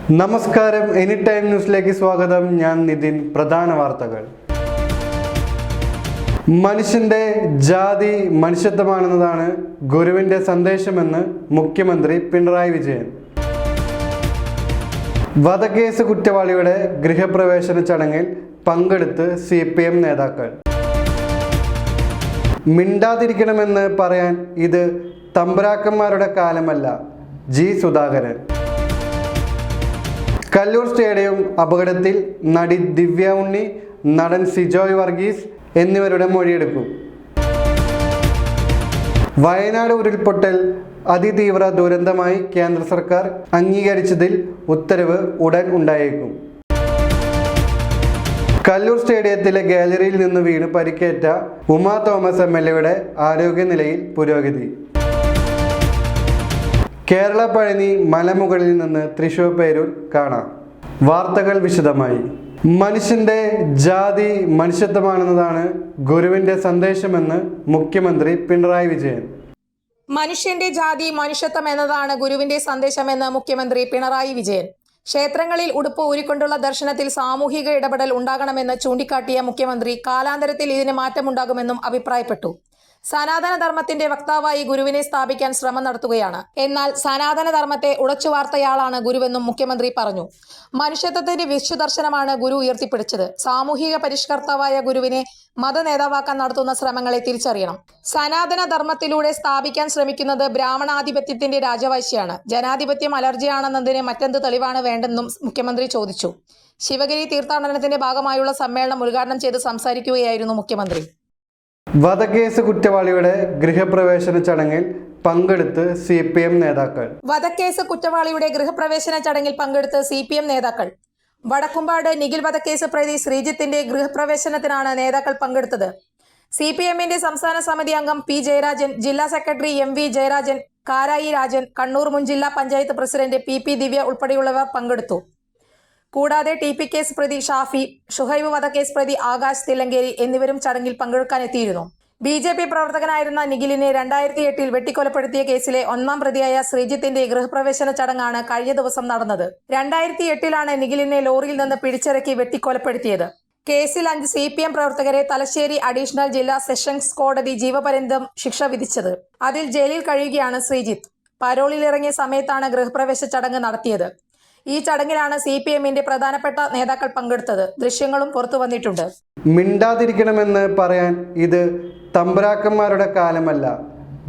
നമസ്കാരം, any time ന്യൂസിലേക്ക് സ്വാഗതം. ഞാൻ നിതിൻ. പ്രധാന വാർത്തകൾ. മനുഷ്യന്റെ ജാതി മനുഷ്യത്വമാണെന്നതാണ് ഗുരുവിന്റെ സന്ദേശമെന്ന് മുഖ്യമന്ത്രി പിണറായി വിജയൻ. വധക്കേസ് കുറ്റവാളിയുടെ ഗൃഹപ്രവേശന ചടങ്ങിൽ പങ്കെടുത്ത് CPM നേതാക്കൾ. മിണ്ടാതിരിക്കണമെന്ന് പറയാൻ ഇത് തമ്പുരാക്കന്മാരുടെ കാലമല്ല. G. സുധാകരൻ. കല്ലൂർ സ്റ്റേഡിയം അപകടത്തിൽ നടി ദിവ്യ ഉണ്ണി, നടൻ സിജോയ് വർഗീസ് എന്നിവരുടെ മൊഴിയെടുക്കും. വയനാട് ഉരുൾപൊട്ടൽ അതിതീവ്ര ദുരന്തമായി കേന്ദ്ര സർക്കാർ അംഗീകരിച്ചതിൽ ഉത്തരവ് ഉടൻ ഉണ്ടായേക്കും. കല്ലൂർ സ്റ്റേഡിയത്തിലെ ഗാലറിയിൽ നിന്ന് വീണ് പരിക്കേറ്റ ഉമാ തോമസ് MLAയുടെ ആരോഗ്യനിലയിൽ പുരോഗതി. കേരള പഴനി മലമുകളിൽ നിന്ന് തൃശൂർ പേരൂർ കാണാം. വാർത്തകൾ വിശദമായി. മനുഷ്യന്റെ ജാതി മനുഷ്യത്വമാണെന്നതാണ് ഗുരുവിന്റെ സന്ദേശമെന്ന് മുഖ്യമന്ത്രി പിണറായി വിജയൻ. മനുഷ്യന്റെ ജാതി മനുഷ്യത്വം എന്നതാണ് ഗുരുവിന്റെ സന്ദേശമെന്ന് മുഖ്യമന്ത്രി പിണറായി വിജയൻ. ക്ഷേത്രങ്ങളിൽ ഉടുപ്പ് ഊരിക്കൊണ്ടുള്ള ദർശനത്തിൽ സാമൂഹിക ഇടപെടൽ ഉണ്ടാകണമെന്ന് ചൂണ്ടിക്കാട്ടിയ മുഖ്യമന്ത്രി കാലാന്തരത്തിൽ ഇതിന് മാറ്റമുണ്ടാകുമെന്നും അഭിപ്രായപ്പെട്ടു. സനാതന ധർമ്മത്തിന്റെ വക്താവായി ഗുരുവിനെ സ്ഥാപിക്കാൻ ശ്രമം നടത്തുകയാണ്. എന്നാൽ സനാതന ധർമ്മത്തെ ഉടച്ചുവാർത്തയാളാണ് ഗുരുവെന്നും മുഖ്യമന്ത്രി പറഞ്ഞു. മനുഷ്യത്വത്തിന്റെ വിശ്വദർശനമാണ് ഗുരു ഉയർത്തിപ്പിടിച്ചത്. സാമൂഹിക പരിഷ്കർത്താവായ ഗുരുവിനെ മത നേതാവാക്കാൻ നടത്തുന്ന ശ്രമങ്ങളെ തിരിച്ചറിയണം. സനാതന ധർമ്മത്തിലൂടെ സ്ഥാപിക്കാൻ ശ്രമിക്കുന്നത് ബ്രാഹ്മണാധിപത്യത്തിന്റെ രാജവാഴ്ചയാണ്. ജനാധിപത്യം അലർജിയാണെന്നതിന് മറ്റെന്ത് തെളിവാണ് വേണ്ടെന്നും മുഖ്യമന്ത്രി ചോദിച്ചു. ശിവഗിരി തീർത്ഥാടനത്തിന്റെ ഭാഗമായുള്ള സമ്മേളനം ഉദ്ഘാടനം ചെയ്ത് സംസാരിക്കുകയായിരുന്നു മുഖ്യമന്ത്രി. വധക്കേസ് കുറ്റവാളിയുടെ ഗൃഹപ്രവേശന ചടങ്ങിൽ പങ്കെടുത്ത് CPM നേതാക്കൾ. വധക്കേസ് കുറ്റവാളിയുടെ ഗൃഹപ്രവേശന ചടങ്ങിൽ പങ്കെടുത്ത് CPM നേതാക്കൾ. വടക്കുംപാട് നിഖിൽ വധക്കേസ് പ്രതി ശ്രീജിത്തിന്റെ ഗൃഹപ്രവേശനത്തിനാണ് നേതാക്കൾ പങ്കെടുത്തത്. CPMന്റെ സംസ്ഥാന സമിതി അംഗം P. ജയരാജൻ, ജില്ലാ സെക്രട്ടറി MV ജയരാജൻ, കാരായി രാജൻ, കണ്ണൂർ മുൻ ജില്ലാ പഞ്ചായത്ത് പ്രസിഡന്റ് PP ദിവ്യ ഉൾപ്പെടെയുള്ളവർ പങ്കെടുത്തു. കൂടാതെ TP കേസ് പ്രതി ഷാഫി, ഷുഹൈബ് വധക്കേസ് പ്രതി ആകാശ് തില്ലങ്കേരി എന്നിവരും ചടങ്ങിൽ പങ്കെടുക്കാനെത്തിയിരുന്നു. BJP പ്രവർത്തകനായിരുന്ന നിഖിലിനെ 2008 വെട്ടിക്കൊലപ്പെടുത്തിയ കേസിലെ 1-ാം പ്രതിയായ ശ്രീജിത്തിന്റെ ഗൃഹപ്രവേശന ചടങ്ങാണ് കഴിഞ്ഞ ദിവസം നടന്നത്. 2008 നിഖിലിനെ ലോറിയിൽ നിന്ന് പിടിച്ചിറക്കി വെട്ടിക്കൊലപ്പെടുത്തിയത്. കേസിൽ 5 CPM പ്രവർത്തകരെ തലശ്ശേരി അഡീഷണൽ ജില്ലാ സെഷൻസ് കോടതി ജീവപര്യന്തം ശിക്ഷ വിധിച്ചത്. അതിൽ ജയിലിൽ കഴിയുകയാണ് ശ്രീജിത്ത്. പരോളിലിറങ്ങിയ സമയത്താണ് ഗൃഹപ്രവേശ ചടങ്ങ് നടത്തിയത്. ഈ ചടങ്ങിലാണ് CPMന്റെ പ്രധാനപ്പെട്ട നേതാക്കൾ പങ്കെടുത്തത്. ദൃശ്യങ്ങളും പുറത്തു വന്നിട്ടുണ്ട്. മിണ്ടാതിരിക്കണമെന്ന് പറയാൻ ഇത് തമ്പുരാക്കന്മാരുടെ കാലമല്ല.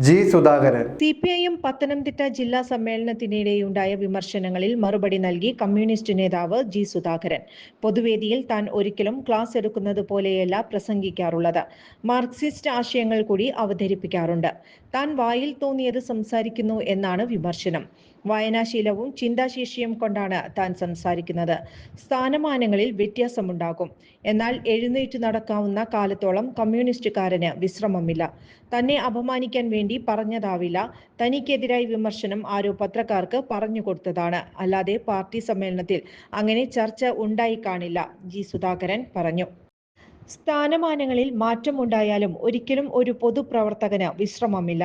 G. സുധാകരൻ. CPIM പത്തനംതിട്ട ജില്ലാ സമ്മേളനത്തിനിടെയുണ്ടായ വിമർശനങ്ങളിൽ മറുപടി നൽകി കമ്മ്യൂണിസ്റ്റ് നേതാവ് G. സുധാകരൻ. പൊതുവേദിയിൽ താൻ ഒരിക്കലും ക്ലാസ് എടുക്കുന്നത് പോലെയല്ല പ്രസംഗിക്കാറുള്ളത്. മാർക്സിസ്റ്റ് ആശയങ്ങൾ കൂടി അവതരിപ്പിക്കാറുണ്ട്. താൻ വായിൽ തോന്നിയത് സംസാരിക്കുന്നു എന്നാണ് വിമർശനം. വായനാശീലവും ചിന്താശേഷിയും കൊണ്ടാണ് താൻ സംസാരിക്കുന്നത്. സ്ഥാനമാനങ്ങളിൽ വ്യത്യാസമുണ്ടാകും. എന്നാൽ എഴുന്നേറ്റ് നടക്കാവുന്ന കാലത്തോളം കമ്മ്യൂണിസ്റ്റുകാരന് വിശ്രമമില്ല. തന്നെ അപമാനിക്കാൻ വേണ്ടി പറഞ്ഞതാവില്ല. തനിക്കെതിരായി വിമർശനം ആരോ പത്രക്കാർക്ക് പറഞ്ഞു കൊടുത്തതാണ്. അല്ലാതെ പാർട്ടി സമ്മേളനത്തിൽ അങ്ങനെ ചർച്ച ഉണ്ടായി കാണില്ല, G. സുധാകരൻ പറഞ്ഞു. സ്ഥാനമാനങ്ങളിൽ മാറ്റമുണ്ടായാലും ഒരിക്കലും ഒരു പൊതുപ്രവർത്തകന് വിശ്രമമില്ല.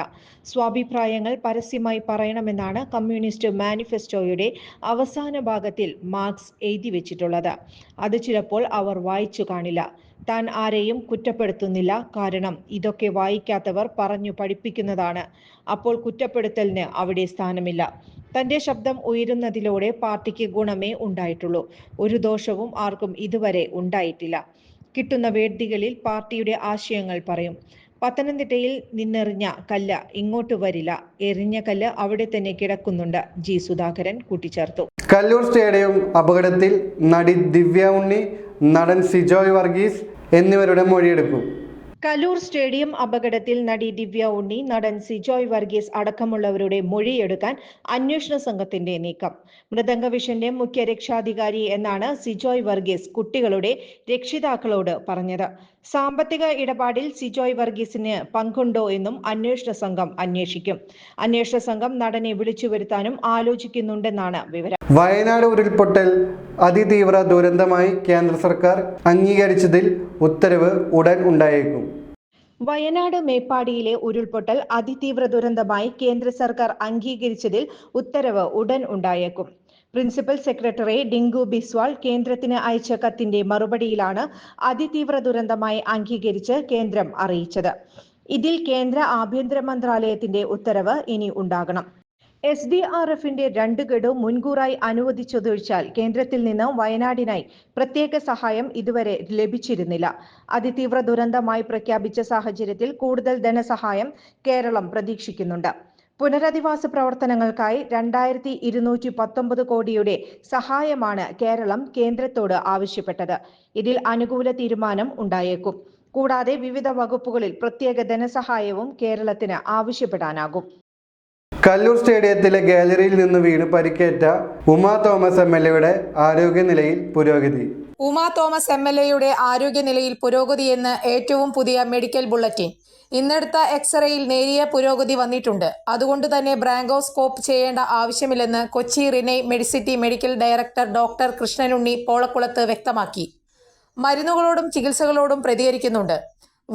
സ്വാഭിപ്രായങ്ങൾ പരസ്യമായി പറയണമെന്നാണ് കമ്മ്യൂണിസ്റ്റ് മാനിഫെസ്റ്റോയുടെ അവസാന ഭാഗത്തിൽ മാർക്സ് എഴുതി വെച്ചിട്ടുള്ളത്. അത് ചിലപ്പോൾ അവർ വായിച്ചു കാണില്ല. താൻ ആരെയും കുറ്റപ്പെടുത്തുന്നില്ല. കാരണം ഇതൊക്കെ വായിക്കാത്തവർ പറഞ്ഞു പഠിപ്പിക്കുന്നതാണ്. അപ്പോൾ കുറ്റപ്പെടുത്തലിന് അവിടെ സ്ഥാനമില്ല. തന്റെ ശബ്ദം ഉയരുന്നതിലൂടെ പാർട്ടിക്ക് ഗുണമേ ഉണ്ടായിട്ടുള്ളൂ. ഒരു ദോഷവും ആർക്കും ഇതുവരെ ഉണ്ടായിട്ടില്ല. കിട്ടുന്ന വേദികളിൽ പാർട്ടിയുടെ ആശയങ്ങൾ പറയും. പത്തനംതിട്ടയിൽ നിന്നെറിഞ്ഞ കല്ല് ഇങ്ങോട്ട് വരില്ല. എറിഞ്ഞ കല്ല് അവിടെ തന്നെ കിടക്കുന്നുണ്ട്, G. സുധാകരൻ കൂട്ടിച്ചേർത്തു. കല്ലൂർ സ്റ്റേഡിയം അപകടത്തിൽ നടി ദിവ്യ ഉണ്ണി, നടൻ സിജോയ് വർഗീസ് എന്നിവരുടെ മൊഴിയെടുക്കും. കല്ലൂർ സ്റ്റേഡിയം അപകടത്തിൽ നടി ദിവ്യ ഉണ്ണി, നടൻ സിജോയ് വർഗീസ് അടക്കമുള്ളവരുടെ മൊഴിയെടുക്കാൻ അന്വേഷണ സംഘത്തിന്റെ നീക്കം. മൃദംഗവിഷന്റെ മുഖ്യ രക്ഷാധികാരി എന്നാണ് സിജോയ് വർഗീസ് കുട്ടികളുടെ രക്ഷിതാക്കളോട് പറഞ്ഞത്. സാമ്പത്തിക ഇടപാടിൽ സിജോയ് വർഗീസിന് പങ്കുണ്ടോ എന്നും അന്വേഷണ സംഘം അന്വേഷിക്കും. അന്വേഷണ സംഘം നടനെ വിളിച്ചു വരുത്താനും ആലോചിക്കുന്നുണ്ടെന്നാണ് വിവരം. വയനാട് ഉരുൾപൊട്ടൽ അതിതീവ്ര ദുരന്തമായി കേന്ദ്ര സർക്കാർ അംഗീകരിച്ചതിൽ ഉത്തരവ് ഉടൻ ഉണ്ടായേക്കും. വയനാട് മേപ്പാടിയിലെ ഉരുൾപൊട്ടൽ അതിതീവ്ര ദുരന്തമായി കേന്ദ്ര സർക്കാർ അംഗീകരിച്ചതിൽ ഉത്തരവ് ഉടൻ ഉണ്ടായേക്കും. പ്രിൻസിപ്പൽ സെക്രട്ടറി ഡിങ്കു ബിസ്വാൾ കേന്ദ്രത്തിന് അയച്ച കത്തിന്റെ മറുപടിയിലാണ് അതിതീവ്ര ദുരന്തമായി അംഗീകരിച്ച് കേന്ദ്രം അറിയിച്ചത്. ഇതിൽ കേന്ദ്ര ആഭ്യന്തര മന്ത്രാലയത്തിന്റെ ഉത്തരവ് ഇനി ഉണ്ടാകണം. SDRFന്റെ 2 ഗഡു മുൻകൂറായി അനുവദിച്ചതൊഴിച്ചാൽ കേന്ദ്രത്തിൽ നിന്ന് വയനാടിനായി പ്രത്യേക സഹായം ഇതുവരെ ലഭിച്ചിരുന്നില്ല. അതിതീവ്ര ദുരന്തമായി പ്രഖ്യാപിച്ച സാഹചര്യത്തിൽ കൂടുതൽ ധനസഹായം കേരളം പ്രതീക്ഷിക്കുന്നുണ്ട്. പുനരധിവാസ പ്രവർത്തനങ്ങൾക്കായി 2219 കോടിയുടെ സഹായമാണ് കേരളം കേന്ദ്രത്തോട് ആവശ്യപ്പെട്ടത്. ഇതിൽ അനുകൂല തീരുമാനം ഉണ്ടായേക്കും. കൂടാതെ വിവിധ വകുപ്പുകളിൽ പ്രത്യേക ധനസഹായവും കേരളത്തിന് ആവശ്യപ്പെടാനാകും. കല്ലൂർ സ്റ്റേഡിയത്തിലെ ഗാലറിയിൽ നിന്ന് വീണ് പരിക്കേറ്റ ഉമാ തോമസ് MLAയുടെ ആരോഗ്യനിലയിൽ പുരോഗതി. ഉമാ തോമസ് MLAയുടെ ആരോഗ്യനിലയിൽ പുരോഗതിയെന്ന് ഏറ്റവും പുതിയ മെഡിക്കൽ ബുള്ളറ്റിൻ. ഇന്നെടുത്ത എക്സ്റേയിൽ നേരിയ പുരോഗതി വന്നിട്ടുണ്ട്. അതുകൊണ്ട് തന്നെ ബ്രാങ്കോസ്കോപ്പ് ചെയ്യേണ്ട ആവശ്യമില്ലെന്ന് Kochi Renai Medicity medical director doctor Krishnanunni Polakulath വ്യക്തമാക്കി. മരുന്നുകളോടും ചികിത്സകളോടും പ്രതികരിക്കുന്നുണ്ട്.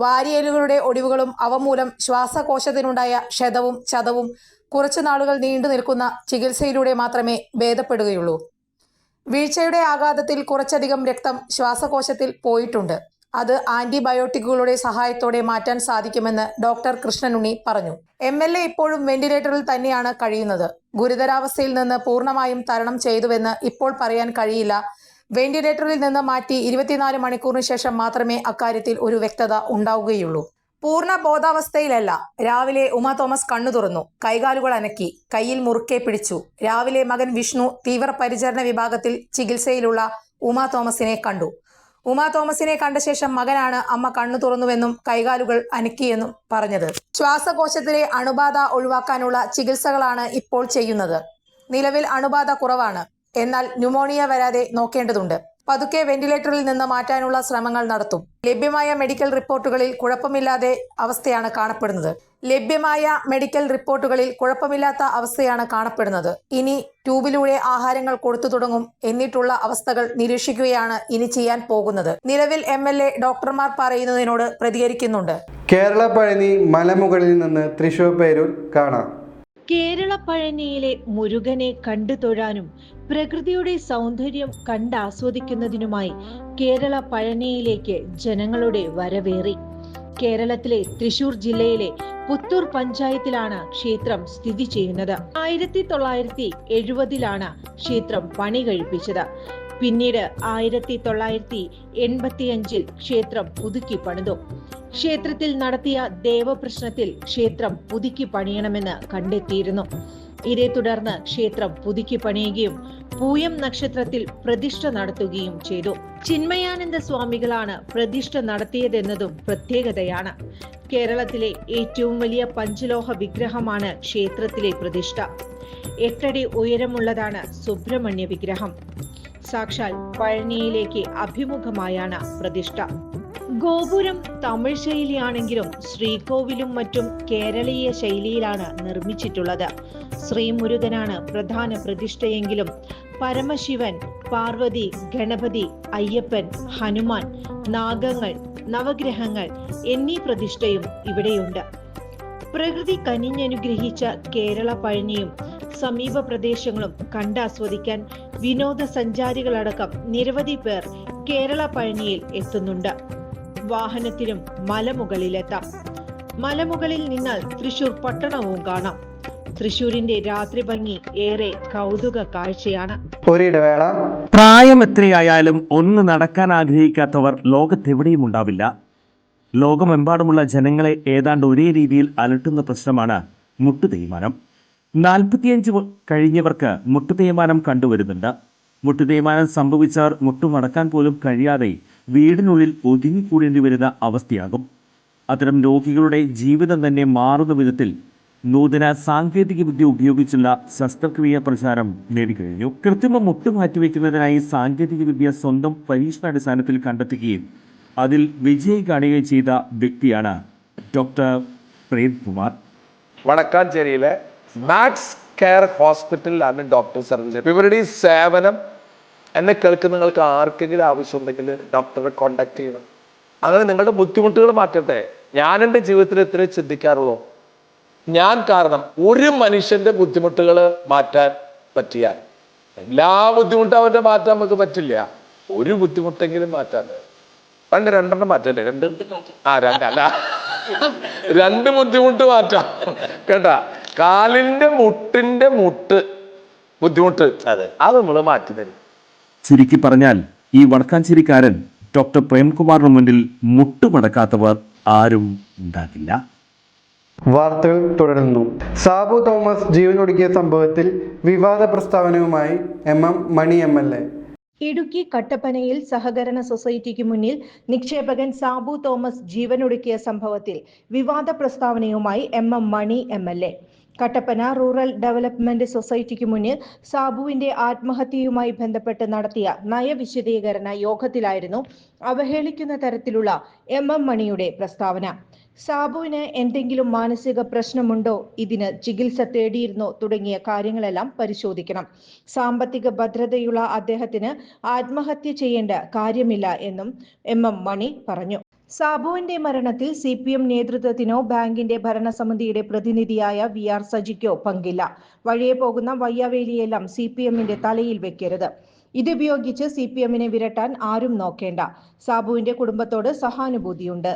വാരിയലുകളുടെ ഒടിവുകളും അവ മൂലം ശ്വാസകോശത്തിനുണ്ടായ ക്ഷതവും ചതവും കുറച്ചു നാളുകൾ നീണ്ടു നിൽക്കുന്ന ചികിത്സയിലൂടെ മാത്രമേ ഭേദപ്പെടുകയുള്ളൂ. വീഴ്ചയുടെ ആഘാതത്തിൽ കുറച്ചധികം രക്തം ശ്വാസകോശത്തിൽ പോയിട്ടുണ്ട്. അത് ആന്റിബയോട്ടിക്കുകളുടെ സഹായത്തോടെ മാറ്റാൻ സാധിക്കുമെന്ന് ഡോക്ടർ കൃഷ്ണനുണ്ണി പറഞ്ഞു. MLA ഇപ്പോഴും വെന്റിലേറ്ററിൽ തന്നെയാണ് കഴിയുന്നത്. ഗുരുതരാവസ്ഥയിൽ നിന്ന് പൂർണ്ണമായും തരണം ചെയ്തുവെന്ന് ഇപ്പോൾ പറയാൻ കഴിയില്ല. വെന്റിലേറ്ററിൽ നിന്ന് മാറ്റി 24 മണിക്കൂറിന് ശേഷം മാത്രമേ അക്കാര്യത്തിൽ ഒരു വ്യക്തത ഉണ്ടാവുകയുള്ളൂ. പൂർണ്ണ ബോധാവസ്ഥയിലല്ല. രാവിലെ ഉമാ തോമസ് കണ്ണു തുറന്നു, കൈകാലുകൾ അനക്കി, കയ്യിൽ മുറുക്കെ പിടിച്ചു. രാവിലെ മകൻ വിഷ്ണു തീവ്രപരിചരണ വിഭാഗത്തിൽ ചികിത്സയിലുള്ള ഉമാ തോമസിനെ കണ്ടു. ഉമാ തോമസിനെ കണ്ട ശേഷം മകനാണ് അമ്മ കണ്ണു തുറന്നുവെന്നും കൈകാലുകൾ അനക്കിയെന്നും പറഞ്ഞത്. ശ്വാസകോശത്തിലെ അണുബാധ ഒഴിവാക്കാനുള്ള ചികിത്സകളാണ് ഇപ്പോൾ ചെയ്യുന്നത്. നിലവിൽ അണുബാധ കുറവാണ്. എന്നാൽ ന്യൂമോണിയ വരാതെ നോക്കേണ്ടതുണ്ട്. പതുക്കെ വെന്റിലേറ്ററിൽ നിന്ന് മാറ്റാനുള്ള ശ്രമങ്ങൾ നടത്തും. ലഭ്യമായ മെഡിക്കൽ റിപ്പോർട്ടുകളിൽ കുഴപ്പമില്ലാത്ത അവസ്ഥയാണ് കാണപ്പെടുന്നത്. ഇനി ട്യൂബിലൂടെ ആഹാരങ്ങൾ കൊടുത്തു തുടങ്ങും. എന്നിട്ടുള്ള അവസ്ഥകൾ നിരീക്ഷിക്കുകയാണ് ഇനി ചെയ്യാൻ പോകുന്നത്. നിലവിൽ MLA ഡോക്ടർമാർ പറയുന്നതിനോട് പ്രതികരിക്കുന്നുണ്ട്. കേരള പഴനി മലമുകളിൽ നിന്ന് തൃശൂർ പേരൂർ കാണാം. കേരള പഴനിയിലെ മുരുകനെ കണ്ടു തൊഴാനും പ്രകൃതിയുടെ സൗന്ദര്യം കണ്ടാസ്വദിക്കുന്നതിനുമായി കേരള പഴനിയിലേക്ക് ജനങ്ങളുടെ വരവേറി. കേരളത്തിലെ തൃശൂർ ജില്ലയിലെ പുത്തൂർ പഞ്ചായത്തിലാണ് ക്ഷേത്രം സ്ഥിതി ചെയ്യുന്നത്. 1970-ലാണ് ക്ഷേത്രം പണി കഴിപ്പിച്ചത്. പിന്നീട് 1985 ക്ഷേത്രം പുതുക്കി പണിതു. ക്ഷേത്രത്തിൽ നടത്തിയ ദേവപ്രശ്നത്തിൽ ക്ഷേത്രം പുതുക്കി പണിയണമെന്ന് കണ്ടെത്തിയിരുന്നു. ഇതേ തുടർന്ന് ക്ഷേത്രം പുതുക്കി പണിയുകയും പൂയം നക്ഷത്രത്തിൽ പ്രതിഷ്ഠ നടത്തുകയും ചെയ്തു. ചിന്മയാനന്ദ സ്വാമികളാണ് പ്രതിഷ്ഠ നടത്തിയതെന്നതും പ്രത്യേകതയാണ്. കേരളത്തിലെ ഏറ്റവും വലിയ പഞ്ചലോഹ വിഗ്രഹമാണ് ക്ഷേത്രത്തിലെ പ്രതിഷ്ഠ. 8 അടി ഉയരമുള്ളതാണ് സുബ്രഹ്മണ്യ വിഗ്രഹം. സാക്ഷാൽ പഴനിയിലേക്ക് അഭിമുഖമായാണ് പ്രതിഷ്ഠ. ഗോപുരം തമിഴ് ശൈലിയാണെങ്കിലും ശ്രീകോവിലും മറ്റും കേരളീയ ശൈലിയിലാണ് നിർമ്മിച്ചിട്ടുള്ളത്. ശ്രീമുരുകനാണ് പ്രധാന പ്രതിഷ്ഠയെങ്കിലും പരമശിവൻ, പാർവതി, ഗണപതി, അയ്യപ്പൻ, ഹനുമാൻ, നാഗങ്ങൾ, നവഗ്രഹങ്ങൾ എന്നീ പ്രതിഷ്ഠയും ഇവിടെയുണ്ട്. പ്രകൃതി കനിഞ്ഞനുഗ്രഹിച്ച കേരള പഴനിയും സമീപ പ്രദേശങ്ങളും കണ്ടാസ്വദിക്കാൻ വിനോദസഞ്ചാരികളടക്കം നിരവധി പേർ കേരള പഴനിയിൽ എത്തുന്നുണ്ട്. വാഹനത്തിനും മലമുകളിലെത്താം. മലമുകളിൽ നിന്നാൽ തൃശൂർ പട്ടണവും കാണാം. തൃശൂരിന്റെ രാത്രി ഭംഗി ഏറെ കൗതുക കാഴ്ചയാണ്. ഒരിടവേള. പ്രായം എത്രയായാലും ഒന്ന് നടക്കാൻ ആഗ്രഹിക്കാത്തവർ ലോകത്തെവിടെയും ഉണ്ടാവില്ല. ലോകമെമ്പാടുമുള്ള ജനങ്ങളെ ഏതാണ്ട് ഒരേ രീതിയിൽ അലട്ടുന്ന പ്രശ്നമാണ് മുട്ടുതേയ്മാനം. 45 കഴിഞ്ഞവർക്ക് മുട്ടുതേയ്മാനം കണ്ടുവരുന്നുണ്ട്. മുട്ടുതേയ്മാനം സംഭവിച്ചവർ മുട്ടുമടക്കാൻ പോലും കഴിയാതെ വീടിനുള്ളിൽ ഒതുങ്ങിക്കൂടേണ്ടി വരുന്ന അവസ്ഥയാകും. അത്തരം രോഗികളുടെ ജീവിതം തന്നെ മാറുന്ന വിധത്തിൽ നൂതന സാങ്കേതിക വിദ്യ ഉപയോഗിച്ചുള്ള ശസ്ത്രക്രിയ പ്രചാരം നേടിക്കഴിഞ്ഞു. കൃത്രിമ മുട്ട് മാറ്റിവെക്കുന്നതിനായി സാങ്കേതിക വിദ്യ സ്വന്തം പരീക്ഷണാടിസ്ഥാനത്തിൽ കണ്ടെത്തുകയും അതിൽ വിജയം കാണുകയും ചെയ്ത വ്യക്തിയാണ് ഡോക്ടർ പ്രേംകുമാർ. വടക്കാഞ്ചേരിയിലെ മാക്സ് കെയർ ഹോസ്പിറ്റലിലാണ് ഡോക്ടർ സർജറി. ഇവരുടെ ഈ സേവനം എന്നെ കേൾക്കുന്ന നിങ്ങൾക്ക് ആർക്കെങ്കിലും ആവശ്യമുണ്ടെങ്കിൽ ഡോക്ടറെ കോണ്ടാക്ട് ചെയ്യണം. അങ്ങനെ നിങ്ങളുടെ ബുദ്ധിമുട്ടുകൾ മാറ്റട്ടെ. ഞാൻ എൻ്റെ ജീവിതത്തിൽ ഇത്രയും ചിന്തിക്കാറുള്ളൂ. ഞാൻ കാരണം ഒരു മനുഷ്യന്റെ ബുദ്ധിമുട്ടുകൾ മാറ്റാൻ പറ്റിയാൽ എല്ലാ ബുദ്ധിമുട്ടും അവരുടെ മാറ്റാൻ നമുക്ക് പറ്റില്ല. ഒരു ബുദ്ധിമുട്ടെങ്കിലും മാറ്റാൻ പണ്ട് 2 മാറ്റല്ലേ? 2 ബുദ്ധിമുട്ട് മാറ്റാം കേട്ടാ. കാലിന്റെ മുട്ടിന്റെ ബുദ്ധിമുട്ട് അത് നമ്മൾ മാറ്റി തരും. ചുരുക്കി പറഞ്ഞാൽ ഈ വടക്കാഞ്ചേരിക്കാരൻ ഡോക്ടർ പ്രേംകുമാറിന് മുന്നിൽ മുട്ടുമടക്കാത്തവർ ആരും ഉണ്ടാകില്ല. വാർത്തകൾ തുടരുന്നു. സാബു തോമസ് ജീവനൊടുക്കിയ സംഭവത്തിൽ വിവാദ പ്രസ്താവനയുമായി MM മണി MLA. ഇടുക്കി കട്ടപ്പനയിൽ സഹകരണ സൊസൈറ്റിക്ക് മുന്നിൽ നിക്ഷേപകൻ സാബു തോമസ് ജീവനൊടുക്കിയ സംഭവത്തിൽ വിവാദ പ്രസ്താവനയുമായി MM മണി MLA. കട്ടപ്പന റൂറൽ ഡെവലപ്മെന്റ് സൊസൈറ്റിക്ക് മുന്നിൽ സാബുവിന്റെ ആത്മഹത്യയുമായി ബന്ധപ്പെട്ട് നടത്തിയ നയവിശദീകരണ യോഗത്തിലായിരുന്നു അവഹേളിക്കുന്ന തരത്തിലുള്ള MM മണിയുടെ പ്രസ്താവന. സാബുവിന് എന്തെങ്കിലും മാനസിക പ്രശ്നമുണ്ടോ, ഇതിന് ചികിത്സ തേടിയിരുന്നോ തുടങ്ങിയ കാര്യങ്ങളെല്ലാം പരിശോധിക്കണം. സാമ്പത്തിക ഭദ്രതയുള്ള അദ്ദേഹത്തിന് ആത്മഹത്യ ചെയ്യേണ്ട കാര്യമില്ല എന്നും MM മണി പറഞ്ഞു. സാബുവിന്റെ മരണത്തിൽ CPM നേതൃത്വത്തിനോ ബാങ്കിന്റെ ഭരണസമിതിയുടെ പ്രതിനിധിയായ VR സജിക്കോ പങ്കില്ല. വഴിയെ പോകുന്ന വയ്യാവേലിയെല്ലാം CPMന്റെ തലയിൽ വെക്കരുത്. ഇതുപയോഗിച്ച് CPMനെ വിരട്ടാൻ ആരും നോക്കേണ്ട. സാബുവിന്റെ കുടുംബത്തോട് സഹാനുഭൂതിയുണ്ട്,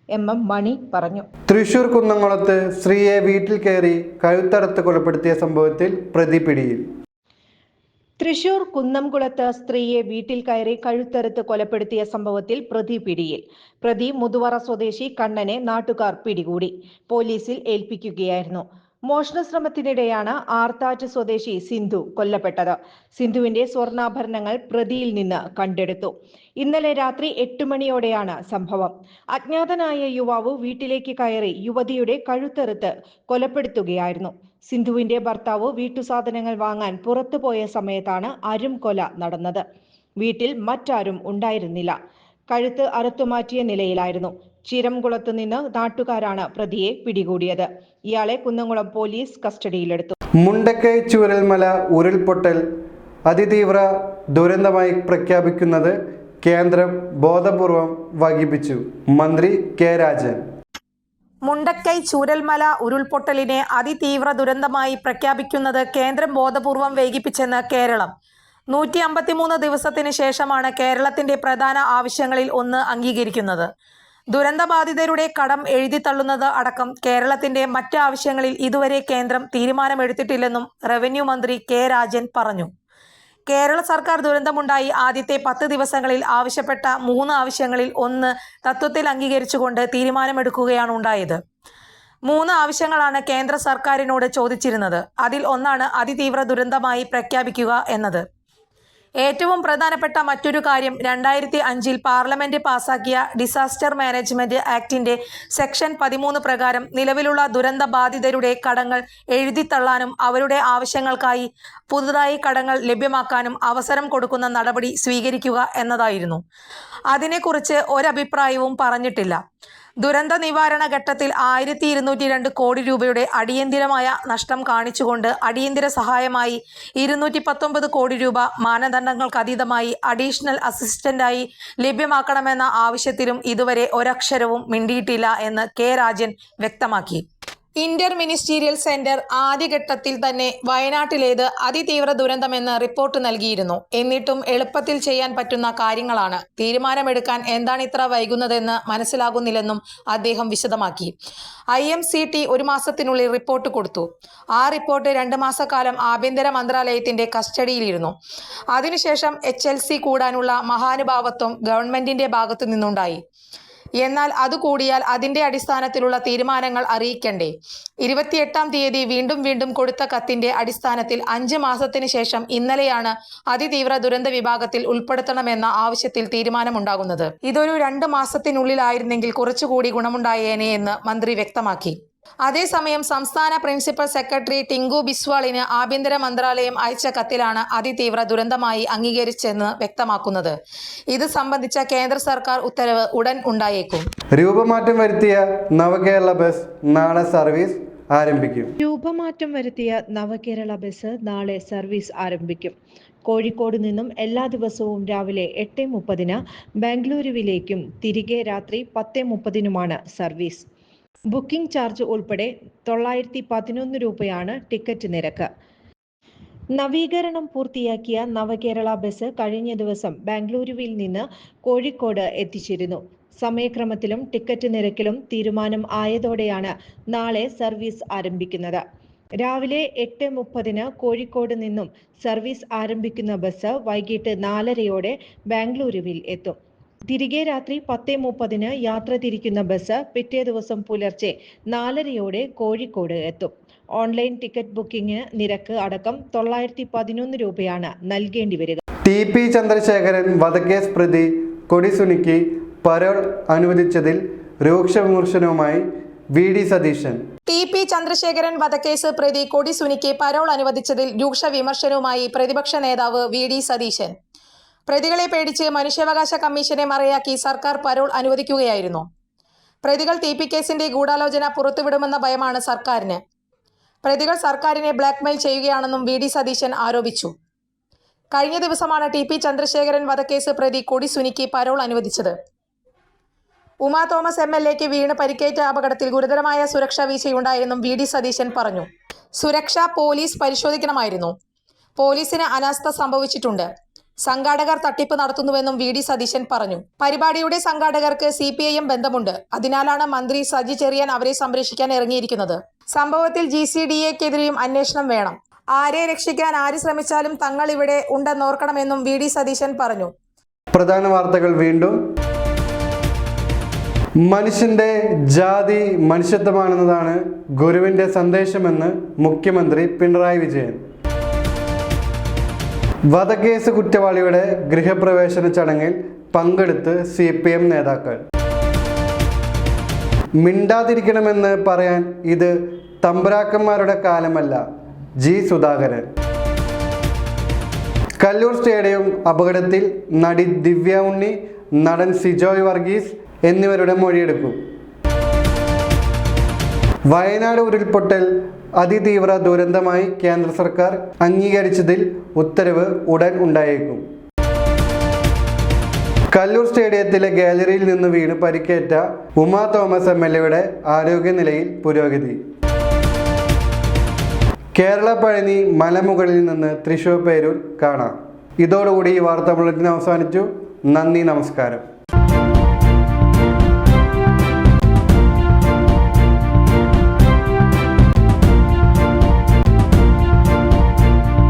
MM മണി പറഞ്ഞു. തൃശൂർ കുന്നംകുളത്ത് സ്ത്രീയെ വീട്ടിൽ കയറി കഴുത്തറുത്ത് കൊലപ്പെടുത്തിയ സംഭവത്തിൽ പ്രതി പിടിയിൽ. തൃശൂർ കുന്നംകുളത്ത് സ്ത്രീയെ വീട്ടിൽ കയറി കഴുത്തറുത്ത് കൊലപ്പെടുത്തിയ സംഭവത്തിൽ പ്രതി പിടിയിൽ. പ്രതി മുതുവറ സ്വദേശി കണ്ണനെ നാട്ടുകാർ പിടികൂടി പോലീസിൽ ഏൽപ്പിക്കുകയായിരുന്നു. മോഷണ ശ്രമത്തിനിടെയാണ് ആർത്താറ്റ് സ്വദേശി സിന്ധു കൊല്ലപ്പെട്ടത്. സിന്ധുവിന്റെ സ്വർണ്ണാഭരണങ്ങൾ പ്രതിയിൽ നിന്ന് കണ്ടെടുത്തു. ഇന്നലെ രാത്രി 8 മണിയോടെയാണ് സംഭവം. അജ്ഞാതനായ യുവാവ് വീട്ടിലേക്ക് കയറി യുവതിയുടെ കഴുത്തറുത്ത് കൊലപ്പെടുത്തുകയായിരുന്നു. സിന്ധുവിന്റെ ഭർത്താവ് വീട്ടുസാധനങ്ങൾ വാങ്ങാൻ പുറത്തുപോയ സമയത്താണ് കൊല നടന്നത്. വീട്ടിൽ മറ്റാരും ഉണ്ടായിരുന്നില്ല. കഴുത്ത് അറുത്തുമാറ്റിയ നിലയിലായിരുന്നു. ചിരംകുളത്ത് നിന്ന് നാട്ടുകാരാണ് പ്രതിയെ പിടികൂടിയത്. ഇയാളെ കുന്നംകുളം പോലീസ് കസ്റ്റഡിയിലെടുത്തു. മുണ്ടക്കൈ ചൂരൽമല ഉരുൾപൊട്ടൽ അതിതീവ്ര ദുരന്തമായി പ്രഖ്യാപിക്കുന്നത് കേന്ദ്രം ബോധപൂർവം വൈകിപ്പിച്ചു. മന്ത്രി K രാജൻ. മുണ്ടക്കൈ ചൂരൽമല ഉരുൾപൊട്ടലിനെ അതിതീവ്ര ദുരന്തമായി പ്രഖ്യാപിക്കുന്നത് കേന്ദ്രം ബോധപൂർവം വൈകിപ്പിച്ചെന്ന് കേരളം. 153 ദിവസത്തിന് ശേഷമാണ് കേരളത്തിന്റെ പ്രധാന ആവശ്യങ്ങളിൽ ഒന്ന് അംഗീകരിക്കുന്നത്. ദുരന്തബാധിതരുടെ കടം എഴുതിത്തള്ളുന്നത് അടക്കം കേരളത്തിന്റെ മറ്റ് ആവശ്യങ്ങളിൽ ഇതുവരെ കേന്ദ്രം തീരുമാനമെടുത്തിട്ടില്ലെന്നും റവന്യൂ മന്ത്രി K രാജൻ പറഞ്ഞു. കേരള സർക്കാർ ദുരന്തമുണ്ടായി ആദ്യത്തെ 10 ദിവസങ്ങളിൽ ആവശ്യപ്പെട്ട 3 ആവശ്യങ്ങളിൽ 1 തത്വത്തിൽ അംഗീകരിച്ചുകൊണ്ട് തീരുമാനമെടുക്കുകയാണ് ഉണ്ടായത്. 3 ആവശ്യങ്ങളാണ് കേന്ദ്ര സർക്കാരിനോട് ചോദിച്ചിരുന്നത്. അതിൽ ഒന്നാണ് അതിതീവ്ര ദുരന്തമായി പ്രഖ്യാപിക്കുക എന്നത്. ഏറ്റവും പ്രധാനപ്പെട്ട മറ്റൊരു കാര്യം 2005 പാർലമെന്റ് പാസാക്കിയ ഡിസാസ്റ്റർ മാനേജ്മെന്റ് ആക്ടിന്റെ സെക്ഷൻ 13 പ്രകാരം നിലവിലുള്ള ദുരന്ത ബാധിതരുടെ കടങ്ങൾ എഴുതിത്തള്ളാനും അവരുടെ ആവശ്യങ്ങൾക്കായി പുതുതായി കടങ്ങൾ ലഭ്യമാക്കാനും അവസരം കൊടുക്കുന്ന നടപടി സ്വീകരിക്കുക എന്നതായിരുന്നു. അതിനെക്കുറിച്ച് ഒരഭിപ്രായവും പറഞ്ഞിട്ടില്ല. ദുരന്ത നിവാരണ ഘട്ടത്തിൽ 1202 കോടി രൂപയുടെ അടിയന്തിരമായ നഷ്ടം കാണിച്ചുകൊണ്ട് അടിയന്തര സഹായമായി 219 കോടി രൂപ മാനദണ്ഡങ്ങൾക്കതീതമായി അഡീഷണൽ അസിസ്റ്റന്റായി ലഭ്യമാക്കണമെന്ന ആവശ്യത്തിലും ഇതുവരെ ഒരക്ഷരവും മിണ്ടിയിട്ടില്ല എന്ന് K രാജൻ വ്യക്തമാക്കി. ഇന്റർ മിനിസ്റ്റീരിയൽ സെന്റർ ആദ്യഘട്ടത്തിൽ തന്നെ വയനാട്ടിലേത് അതിതീവ്ര ദുരന്തമെന്ന് റിപ്പോർട്ട് നൽകിയിരുന്നു. എന്നിട്ടും എളുപ്പത്തിൽ ചെയ്യാൻ പറ്റുന്ന കാര്യങ്ങളാണ്. തീരുമാനമെടുക്കാൻ എന്താണ് ഇത്ര വൈകുന്നതെന്ന് മനസ്സിലാകുന്നില്ലെന്നും അദ്ദേഹം വിശദമാക്കി. IMCT 1 മാസത്തിനുള്ളിൽ റിപ്പോർട്ട് കൊടുത്തു. ആ റിപ്പോർട്ട് 2 മാസക്കാലം ആഭ്യന്തര മന്ത്രാലയത്തിന്റെ കസ്റ്റഡിയിലിരുന്നു. അതിനുശേഷം HLC കൂടാനുള്ള മഹാനുഭാവത്വം ഗവൺമെന്റിന്റെ ഭാഗത്തു നിന്നുണ്ടായി. എന്നാൽ അതുകൂടിയാൽ അതിന്റെ അടിസ്ഥാനത്തിലുള്ള തീരുമാനങ്ങൾ അറിയിക്കണ്ടേ? 28-ാം തീയതി വീണ്ടും കൊടുത്ത കത്തിന്റെ അടിസ്ഥാനത്തിൽ 5 മാസത്തിന് ശേഷം ഇന്നലെയാണ് അതിതീവ്ര ദുരന്ത വിഭാഗത്തിൽ ഉൾപ്പെടുത്തണമെന്ന ആവശ്യത്തിൽ തീരുമാനമുണ്ടാകുന്നത്. ഇതൊരു 2 മാസത്തിനുള്ളിലായിരുന്നെങ്കിൽ കുറച്ചുകൂടി ഗുണമുണ്ടായേനെ എന്ന് മന്ത്രി വ്യക്തമാക്കി. അതേസമയം സംസ്ഥാന പ്രിൻസിപ്പൽ സെക്രട്ടറി ടിങ്കു ബിസ്വാളിന് ആഭ്യന്തര മന്ത്രാലയം അയച്ച കത്തിലാണ് അതിതീവ്ര ദുരന്തമായി അംഗീകരിച്ചെന്ന് വ്യക്തമാക്കുന്നത്. ഇത് സംബന്ധിച്ച കേന്ദ്ര സർക്കാർ ഉത്തരവ് ഉടൻ ഉണ്ടായേക്കും. രൂപമാറ്റം വരുത്തിയ നവകേരള ബസ് നാളെ സർവീസ് ആരംഭിക്കും. രൂപമാറ്റം വരുത്തിയ നവകേരള ബസ് നാളെ സർവീസ് ആരംഭിക്കും. കോഴിക്കോട് നിന്നും എല്ലാ ദിവസവും രാവിലെ 8:30 ബാംഗ്ലൂരുവിലേക്കും തിരികെ രാത്രി 10:30 സർവീസ്. ബുക്കിംഗ് ചാർജ് ഉൾപ്പെടെ 911 രൂപയാണ് ടിക്കറ്റ് നിരക്ക്. നവീകരണം പൂർത്തിയാക്കിയ നവകേരള ബസ് കഴിഞ്ഞ ദിവസം ബാംഗ്ലൂരുവിൽ നിന്ന് കോഴിക്കോട് എത്തിച്ചിരുന്നു. സമയക്രമത്തിലും ടിക്കറ്റ് നിരക്കിലും തീരുമാനം ആയതോടെയാണ് നാളെ സർവീസ് ആരംഭിക്കുന്നത്. രാവിലെ 8:30 കോഴിക്കോട് നിന്നും സർവീസ് ആരംഭിക്കുന്ന ബസ് വൈകിട്ട് 4:30 ബാംഗ്ലൂരുവിൽ എത്തും. തിരികെ രാത്രി 10:30 യാത്ര തിരിക്കുന്ന ബസ് പിറ്റേ ദിവസം പുലർച്ചെ 4:30 കോഴിക്കോട് എത്തും. ഓൺലൈൻ ടിക്കറ്റ് ബുക്കിംഗ് നിരക്ക് അടക്കം 911 രൂപയാണ് നൽകേണ്ടി വരിക. TP ചന്ദ്രശേഖരൻ വധക്കേസ് പ്രതി കൊടിസുനിക്ക് പരോൾ അനുവദിച്ചതിൽ രൂക്ഷ വിമർശനവുമായി VD സതീശൻ. TP ചന്ദ്രശേഖരൻ വധക്കേസ് പ്രതി കൊടിസുനിക്ക് പരോൾ അനുവദിച്ചതിൽ രൂക്ഷ വിമർശനവുമായി പ്രതിപക്ഷ നേതാവ് VD സതീശൻ. പ്രതികളെ പേടിച്ച് മനുഷ്യാവകാശ കമ്മീഷനെ മറയാക്കി സർക്കാർ പരോൾ അനുവദിക്കുകയായിരുന്നു. പ്രതികൾ TP കേസിന്റെ ഗൂഢാലോചന പുറത്തുവിടുമെന്ന ഭയമാണ് സർക്കാരിന്. പ്രതികൾ സർക്കാരിനെ ബ്ലാക്ക്മെയിൽ ചെയ്യുകയാണെന്നും VD സതീശൻ ആരോപിച്ചു. കഴിഞ്ഞ ദിവസമാണ് TP ചന്ദ്രശേഖരൻ വധക്കേസ് പ്രതി കൊടിസുനിക്ക് പരോൾ അനുവദിച്ചത്. ഉമാ തോമസ് MLAക്ക് വീണ് പരിക്കേറ്റ അപകടത്തിൽ ഗുരുതരമായ സുരക്ഷാ വീഴ്ചയുണ്ടായെന്നും VD സതീശൻ പറഞ്ഞു. സുരക്ഷ പോലീസ് പരിശോധിക്കണമായിരുന്നു. പോലീസിന് അനാസ്ഥ സംഭവിച്ചിട്ടുണ്ട്. സംഘാടകർ തട്ടിപ്പ് നടത്തുന്നുവെന്നും VD സതീശൻ പറഞ്ഞു. പരിപാടിയുടെ സംഘാടകർക്ക് CPIM ബന്ധമുണ്ട്. അതിനാലാണ് മന്ത്രി സജി ചെറിയാൻ അവരെ സംരക്ഷിക്കാൻ ഇറങ്ങിയിരിക്കുന്നത്. സംഭവത്തിൽ GCDAക്കെതിരെയും അന്വേഷണം വേണം. ആരെ രക്ഷിക്കാൻ ആര് ശ്രമിച്ചാലും തങ്ങൾ ഇവിടെ ഉണ്ടെന്നോർക്കണമെന്നും VD സതീശൻ പറഞ്ഞു. പ്രധാന വാർത്തകൾ വീണ്ടും. മനുഷ്യന്റെ ജാതി മനുഷ്യത്വമാണെന്നതാണ് ഗുരുവിന്റെ സന്ദേശമെന്ന് മുഖ്യമന്ത്രി പിണറായി വിജയൻ. വധക്കേസ് കുറ്റവാളിയുടെ ഗൃഹപ്രവേശന ചടങ്ങിൽ പങ്കെടുത്ത് CPM നേതാക്കൾ. മിണ്ടാതിരിക്കണമെന്ന് പറയാൻ ഇത് തമ്പുരാക്കന്മാരുടെ കാലമല്ല. G സുധാകരൻ. കല്ലൂർ സ്റ്റേഡിയം അപകടത്തിൽ നടി ദിവ്യ ഉണ്ണി, നടൻ സിജോയ് വർഗീസ് എന്നിവരുടെ മൊഴിയെടുക്കും. വയനാട് ഉരുൾപൊട്ടൽ അതിതീവ്ര ദുരന്തമായി കേന്ദ്ര സർക്കാർ അംഗീകരിച്ചതിൽ ഉത്തരവ് ഉടൻ ഉണ്ടായേക്കും. കല്ലൂർ സ്റ്റേഡിയത്തിലെ ഗാലറിയിൽ നിന്ന് വീണ് പരിക്കേറ്റ ഉമാ തോമസ് MLAയുടെ ആരോഗ്യനിലയിൽ പുരോഗതി. കേരള പഴനി മലമുകളിൽ നിന്ന് തൃശൂർ പേരൂർ കാണാം. ഇതോടുകൂടി ഈ വാർത്താ ബുള്ളറ്റിൻ അവസാനിച്ചു. നന്ദി, നമസ്കാരം.